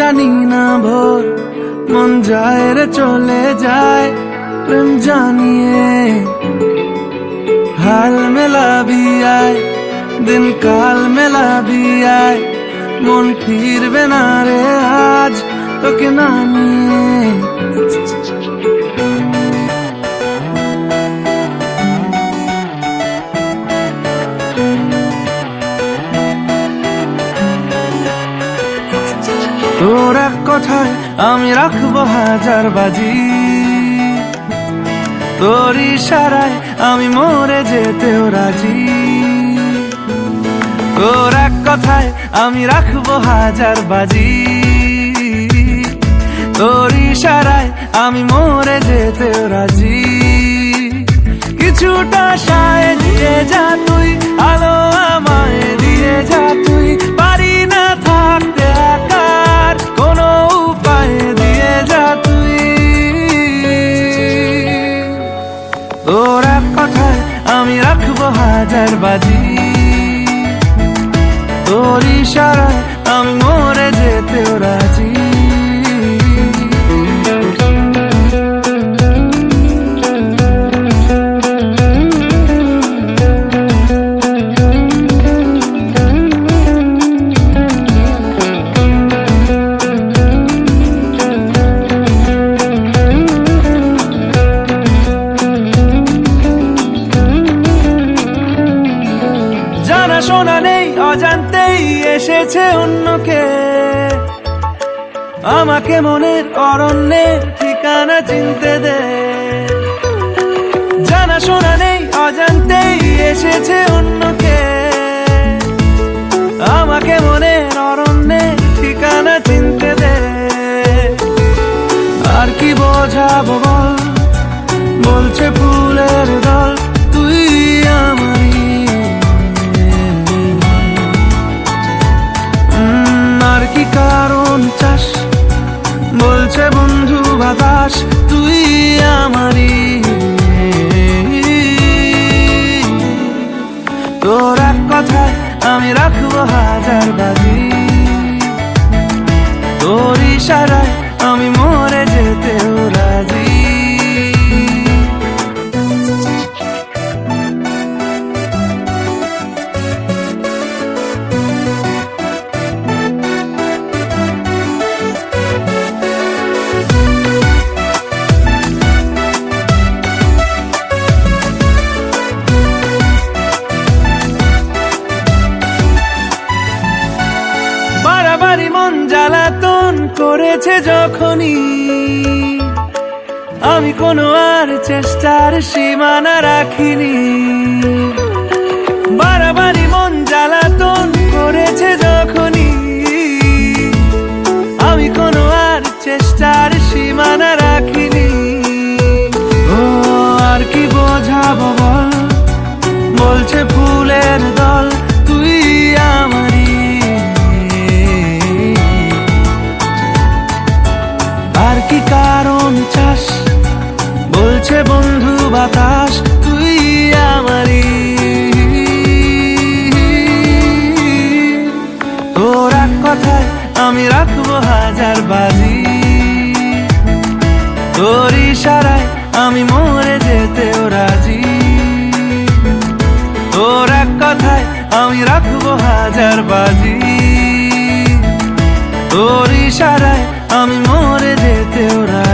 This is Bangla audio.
জানি না ভোর মন যায় রে চলে যায় প্রেম জানিয়ে হাল মেলাবি আয় দিন কাল মেলাবি আয় মন ফিরবে না রে আজ তোকে না নিয়ে তোর এক কথায় আমি রাখবো হাজার বাজি তোর ইশারায় আমি মরে যেতেও রাজি তোর এক কথায় আমি রাখবো হাজার বাজি তোর ইশারায় আমি মরে যেতেও রাজি কিছুটা সায় দিয়ে যা তুই আলো আমায় দিয়ে যা তুই পারি না থাকতে একার কোনো উপায় দিয়ে যা তুই তোর এক কথায় আমি রাখবো হাজার বাজি তোর ইশারায় আমি মরে যেতেও রাজি জানা শোনা নেই অজান্তেই এসেছে অন্যকে আমাকে মনের অরণ্যের ঠিকানা চিনতে দে জানা শোনা নেই অজান্তেই এসেছে অন্যকে আমাকে মনের অরণ্যের ঠিকানা চিনতে দে আর কি বোঝাবো বল বলছে ফুলের দল তুই আমারই আর কি কারণ চাস বলছে বন্ধু বাতাস তুই আমারই তোর এক কথায় আমি রাখবো হাজার বাজি তোর ইশারায় আমি মরে যেতেও রাজি বাড়াবাড়ি মন জ্বালাতন করেছে যখনই আমি কোনো আর চেষ্টার সীমানা রাখিনি বাড়াবাড়ি মন জ্বালাতন করেছে যখনই আমি কোনো আর চেষ্টার সীমানা রাখিনি ও আর কি বোঝাবো বল বলছে ফুলের দল তুই আমারই আর কি কারণ চাস বলছে বন্ধু বাতাস তুই আমারই তোর এক কথায় আমি রাখবো হাজার বাজি তোর ইশারায় আমি মরে যেতেও রাজি তোর এক কথায় আমি রাখবো হাজার বাজি তোর ইশারায় আমি মরে যেতেও রাজি